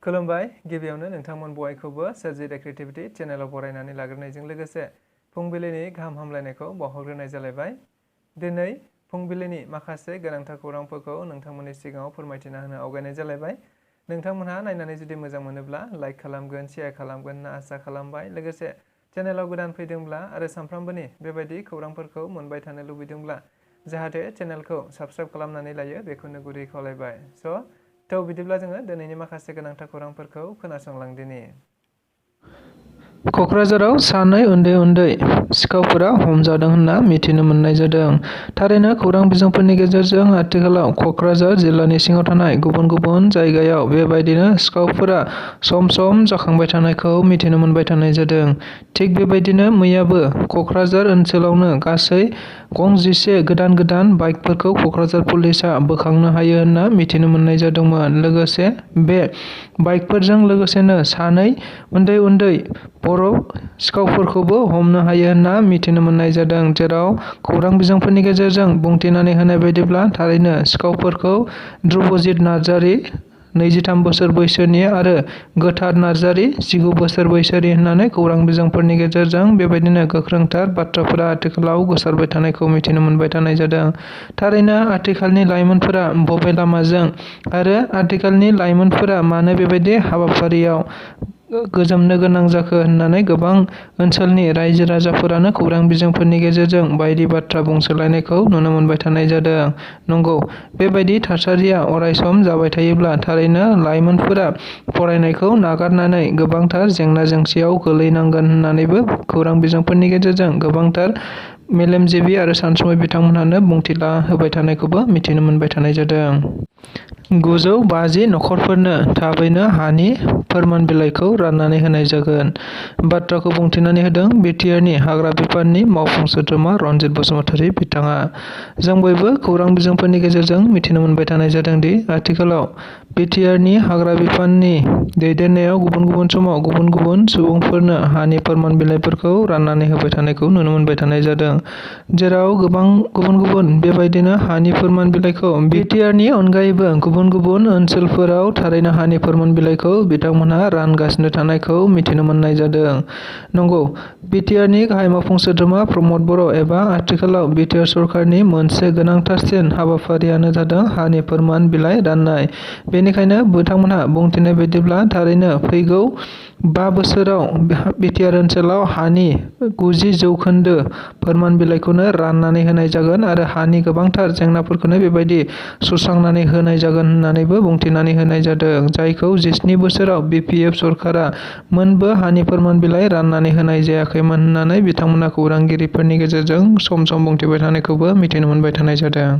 खुलुमबाय गिबियावनो नोंथांमोन बयखौबो सोरजिदा क्रिएटिभिटी चेनेलाव बरायनानै लाग्रोनायजों लोगोसे फुंबिलिनि गाहाम हामलायनायखौ बावहरग्रोनाय जालायबाय। दिनै फुंबिलिनि माखासे गोनांथार खौरांफोरखौ नोंथांमोननि सिगाङाव फोरमायथिना होनो आवगायनाय जालायबाय। नोंथांमोनहा नायनानै जुदि मोजां मोनोब्ला लाइक खालामगोन, शेयार खालामगोन होनना आसा खालामबाय। लोगोसे चेनेलाव गोदान फैदोंब्ला आरो सानफ्रामबोनि बेबायदि खौरांफोरखौ मोनबाय थानो लुबैदोंब्ला जाहाथे चेनेलखौ साबस्क्राइब खालामनानै लायो बेखौनो गुरै खावलायबाय। थ' बिदिब्ला जोङो दिनैनि माखासे गोनांथार खौरांफोरखौ खोनासंलांदिनि। क'क्राझाराव सानै उन्दै सिखावफोरा हमजादों होनना मिथिनो मोननाय जादों। थारैनो खौरां बिजोंफोरनि गेजेरजों आथिखालाव क'क्राझार जिल्लानि सिङाव थानाय गुबुन गुबुन जायगायाव बेबायदिनो सिखावफोरा सम सम जाखांबाय थानायखौ मिथिनो मोनबाय थानाय जादों। थिग बेबायदिनो मैयाबो क'क्राझार ओनसोलावनो गासै गं11 गोदान बाइकफोरखौ क'क्राझार पुलिसआ बोखांनो हायो होनना मिथिनो मोननाय जादोंमोन। लोगोसे बे बाइकफोरजों लोगोसेनो सानै उन्दै बर' सिखावफोरखौबो हमनो हायो होनना मिथिनो मोननाय जादों। जेराव खौरां बिजोंफोरनि गेजेरजों बुंथिनानै होनाय बायदिब्ला थारैनो सिखावफोरखौ ध्रुबजित नार्जारि 23 बोसोर बैसोनि आरो गोथार नार्जारि 19 बोसोर बैसोनि होननानै खौरां बिजोंफोरनि गेजेरजों बेबायदिनो गोख्रोंथार बाथ्राफोरा आथिखालाव गोसारबाय थानायखौ मिथिनो मोनबाय थानाय जादों। थारैनो आथिखालनि लाइमोनफोरा बबे लामाजों आरो आथिखालनि लाइमोनफोरा मानो बेबायदि हाबाफारियाव गोजोमनो गोनां जाखो होननानै गोबां ओनसोलनि रायजो राजाफोरानो खौरां बिजोंफोरनि गेजेरजों बायदि बाथ्रा बुंसोलायनायखौ नुनो मोनबाय थानाय जादों। नंगौ, बेबायदि थासारिया अरायसम जाबाय थायोब्ला थारैनो लाइमोनफोरा फरायनायखौ नागारनानै गोबांथार जेंना जेंसियाव गोलैनांगोन होननानैबो खौरां बिजोंफोरनि गेजेरजों गोबांथार मेलेमजिबि आरो सानसुमै बिथांमोनहानो बुंथिला होबाय थानायखौबो मिथिनो मोनबाय थानाय जादों। 950 नखरफोरनो थाबैनो हानि फोरमान बिलाइखौ राननानै होनाय जागोन। बाथ्राखौ बुंथिनानै होदों बिटिआरनि हाग्रा बिफाननि मावफुं सोद्रोमा रनजित बसुमतारी बिथाङा। जों बयबो खौरां बिजोंफोरनि गेजेरजों मिथिनो मोनबाय थानाय जादों दि आथिखालाव बिटिआरनि हाग्रा बिफाननि दैदेननायाव गुबुन समाव गुबुन सुबुंफोरनो हानि फोरमान बिलाइफोरखौ राननानै होबाय थानायखौ नुनो मोनबाय थानाय जादों। जेराव गोबां गुबुन बेबायदिनो हानि फोरमान बिलाइखौ बिटिआरनि अनगायैबो गुबुन ओनसोलफोराव थारैनो हानि फोरमान बिलाइखौ बिथांमोनहा रानगासिनो थानायखौ मिथिनो मोननाय जादों। नंगौ, बिटिआरनि गाहाय मावफुं सोद्रोमा प्रमद बर' एबा आथिखालाव बिटिआर सरकारनि मोनसे गोनांथारसिन हाबाफारियानो जादों हानि फोरमान बिलाइ राननाय। बेनिखायनो बिथांमोनहा बुंथिनाय बायदिब्ला थारैनो फैगौ 5 बोसोराव बिटिआर ओनसोलाव हानि 90% फोरमान बिलाइखौनो राननानै होनाय जागोन आरो हानि गोबांथार जेंनाफोरखौनो बेबायदि सुस्रांनानै होनाय जागोन होननानैबो बुंथिनानै होनाय जादों। जायखौ 17 बोसोराव बिपिएफ सरकारा मोनबो हानि फोरमान बिलाइ राननानै होनाय जायाखैमोन होननानै बिथांमोना खौरांगिरिफोरनि गेजेरजों सम बुंथिबाय थानायखौबो मिथिनो मोनबाय थानाय जादों।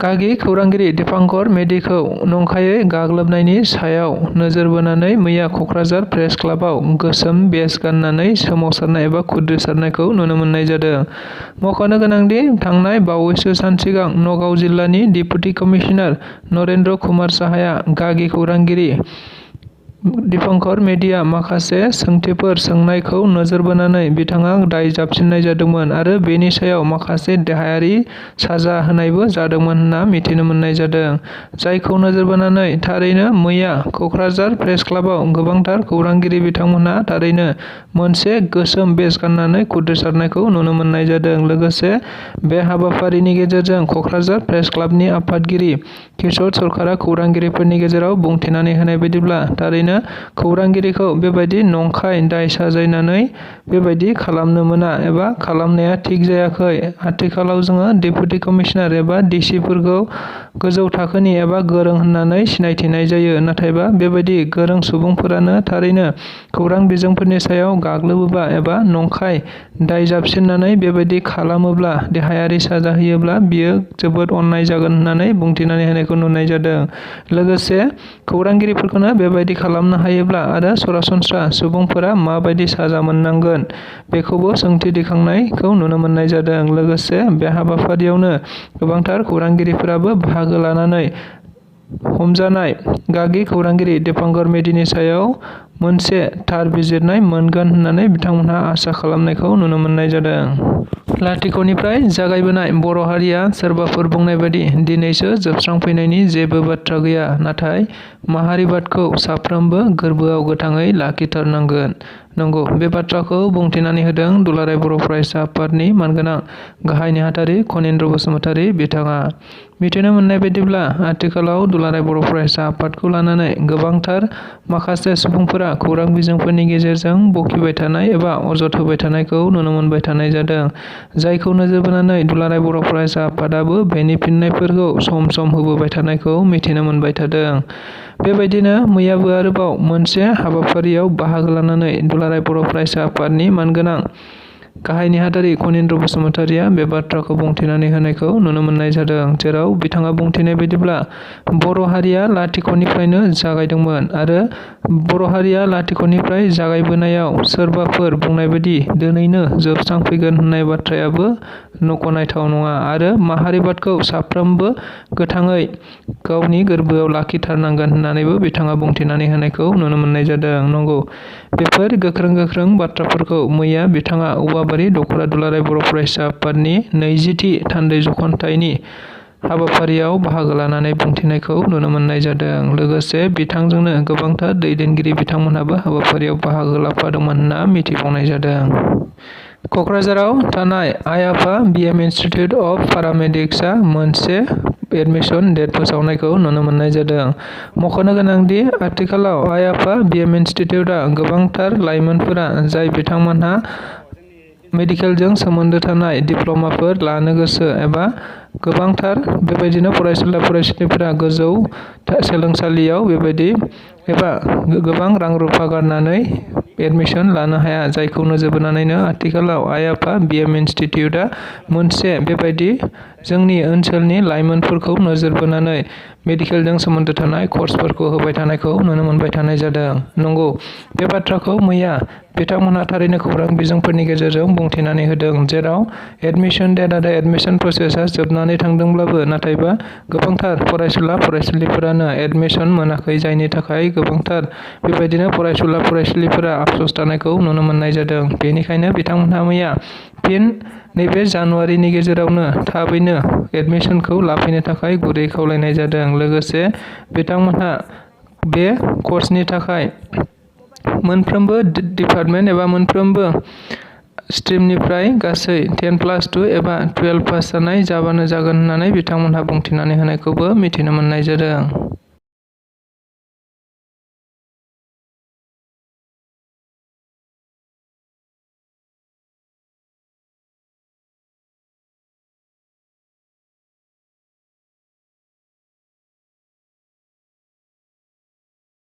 गागि खौरांगिरि दीपांकर मेधिखौ नंखायै गाग्लोबनायनि सायाव नोजोर बोनानै मैया क'क्राझार प्रेस क्लाबाव गोसोम बेज गाननानै सोमावसारनाय एबा खुद्रिसारनायखौ नुनो मोननाय जादों। मख'नो गोनांदि थांनाय बावैसो सान सिगां नगाव जिल्लानि डिप्युटी कमिशनार नरेन्द्र कुमार साहाया गागि खौरांगिरि दीपांकर मेधिया माखासे सोंथिफोर सोंनायखौ नोजोर बोनानै बिथाङा दाय जाबसिननाय जादोंमोन आरो बेनि सायाव माखासे देहायारि साजा होनायबो जादोंमोन होनना मिथिनो मोननाय जादों। जायखौ नोजोर बोनानै थारैनो मैया क'क्राझार प्रेस क्लाबाव गोबांथार खौरांगिरि बिथांमोनहा थारैनो मोनसे गोसोम बेज गाननानै खुद्रिसारनायखौ नुनो मोननाय जादों। लोगोसे बे हाबाफारिनि गेजेरजों क'क्राझार प्रेस क्लाबनि आफादगिरि किशोर सरकारा खौरांगिरिफोरनि गेजेराव बुंथिनानै होनाय बायदिब्ला थारैनो खौरांगिरिखौ बेबायदि नंखाय दाय साजायनानै बेबायदि खालामनो मोना एबा खालामनाया थिग जायाखै। आथिखालाव जोङो डेपुटि कमिशनार एबा डिसिफोरखौ गोजौ थाखोनि एबा गोरों होननानै सिनायथिनाय जायो। नाथायबा बेबायदि गोरों सुबुंफोरानो थारैनो खौरां बिजोंफोरनि सायाव गाग्लोबोबा एबा नंखाय दाय जाबसिननानै बेबायदि खालामोब्ला देहायारि साजा होयोब्ला बियो जोबोद अननाय जागोन होननानै बुंथिनानै होनायखौ नुनाय जादों। लोगोसे खौरांगिरिफोरखौनो बेबायदि खालामनो हायोब्ला आरो सरासनस्रा सुबुंफोरा माबायदि साजा मोननांगोन बेखौबो सोंथि दैखांनायखौ नुनो मोननाय जादों। लोगोसे बे हाबाफारियावनो गोबांथार खौरांगिरिफोराबो बाहागो लानानै हमजानाय गागि खौरांगिरि दीपांकर मेधिनि सायाव मोनसे थार बिजिरनाय मोनगोन होननानै बिथांमोनहा आसा खालामनायखौ नुनो मोननाय जादों। लाथिख'निफ्राय जागायबोनाय बर' हारिया सोरबाफोर बुंनाय बादि दिनैसो जोबस्रांफैनायनि जेबो बाथ्रा गैया, नाथाय माहारिबादखौ साफ्रोमबो गोरबोआव गोथाङै लाखिथारनांगोन। नंगौ, बे बाथ्राखौ बुंथिनानै होदों दुलाराय बर' फरायसा आफादनि मानगोनां गाहाय नेहाथारि खनीन्द्र बसुमतारी बिथाङा। मिथिनो मोननाय बायदिब्ला आथिखालाव दुलाराय बर' फरायसा आफादखौ लानानै गोबांथार माखासे सुबुंफोरा खौरां बिजोंफोरनि गेजेरजों बखिबाय थानाय एबा अजद होबाय थानायखौ नुनो मोनबाय थानाय जादों, जायखौ नोजोर बोनानै दुलाराय बर' फरायसा आफादाबो बेनि फिननायफोरखौ सम सम होबोबाय थानायखौ मिथिनो मोनबाय थादों। बेबायदिनो मैयाबो आरोबाव मोनसे हाबाफारियाव बाहागो लानानै दुलाराय बर' फरायसा आफादनि मानगोनां गाहाय नेहाथारि खनीन्द्र बसुमतारीया बे बाथ्राखौ बुंथिनानै होनायखौ नुनो मोननाय जादों, जेराव बिथाङा बुंथिनाय बायदिब्ला बर' हारिया लाथिख'निफ्रायनो जागायदोंमोन आरो बर' हारिया लाथिख'निफ्राय जागायबोनायाव सोरबाफोर बुंनाय बादि दिनैनो जोबस्रांफैगोन होननाय बाथ्रायाबो गनायथाव नङा आरो माहारिबादखौ साफ्रोमबो गोथाङै गावनि गोरबोआव लाखिथारनांगोन होननानैबो बिथाङा बुंथिनानै होनायखौ नुनो मोननाय जादों। नंगौ, बेफोर गोख्रों गोख्रों बाथ्राफोरखौ मैया बिथाङा औवाबारि दख'रा दुलाराय बर' फरायसा आफादनि 20थि थान्दै जख'न्थाइनि हाबाफारियाव बाहागो लानानै बुंथिनायखौ नुनो मोननाय जादों। लोगोसे बिथांजोंनो गोबांथार दैदेनगिरि बिथांमोनहाबो हाबाफारियाव बाहागो लाफादोंमोन होनना मिथिबावनाय जादों। क'क्राझाराव थानाय आइ आफा बिएम इन्स्टिटिउट अफ पारामेडिक्सआ मोनसे एडमिशन डेट फोसावनायखौ नुनो मोननाय जादों। मख'नो गोनांदि आथिखालाव आइ आफा बिएम इन्स्टिटिउटआ गोबांथार लाइमोनफोरा जाय बिथांमोनहा मेडिकेलजों सोमोन्दो थानाय डिप्ल'माफोर लानो गोसो एबा गोबांथार बेबायदिनो फरायसुला फरायसुलिफोरा गोजौ सोलोंसालियाव बेबायदि एबा गोबां रां रुफा गारनानै एडमिशन लानो हाया, जायखौ नोजोर बोनानैनो आथिखालाव आइ आफा बिएम इन्स्टिटिउटआ मोनसे बेबायदि जोंनि ओनसोलनि लाइमोनफोरखौ नोजोर बोनानै मेडिकेलजों सोमोन्दो थानाय कर्सफोरखौ होबाय थानायखौ नुनो मोनबाय थानाय जादों। नंगौ, बे बाथ्राखौ मैया बिथांमोनहा थारैनो खौरां बिजोंफोरनि गेजेरजों बुंथिनानै होदों, जेराव एडमिशन डेट आरो एडमिशन प्रसेसआ जोबनानै थांदोंब्लाबो नाथायबा गोबांथार फरायसुला फरायसुलिफोरानो एडमिशन मोनाखै, जायनि थाखाय गोबांथार बेबायदिनो फरायसुला फरायसुलिफोरा आफस'स थानायखौ नुनो मोननाय जादों। बेनिखायनो बिथांमोनहा मैया फिन नैबे जानुवारिनि गेजेरावनो थाबैनो एडमिशनखौ लाफैनो थाखाय गुरै खावलायनाय जादों। लोगोसे बिथांमोनहा बे कर्सनि थाखाय मोनफ्रोमबो डिपार्टमेन्ट एबा मोनफ्रोमबो स्ट्रिमनिफ्राय गासै 10+2 एबा 12 पास जानाय जाबानो जागोन होननानै बिथांमोनहा बुंथिनानै होनायखौबो मिथिनो मोननाय जादों।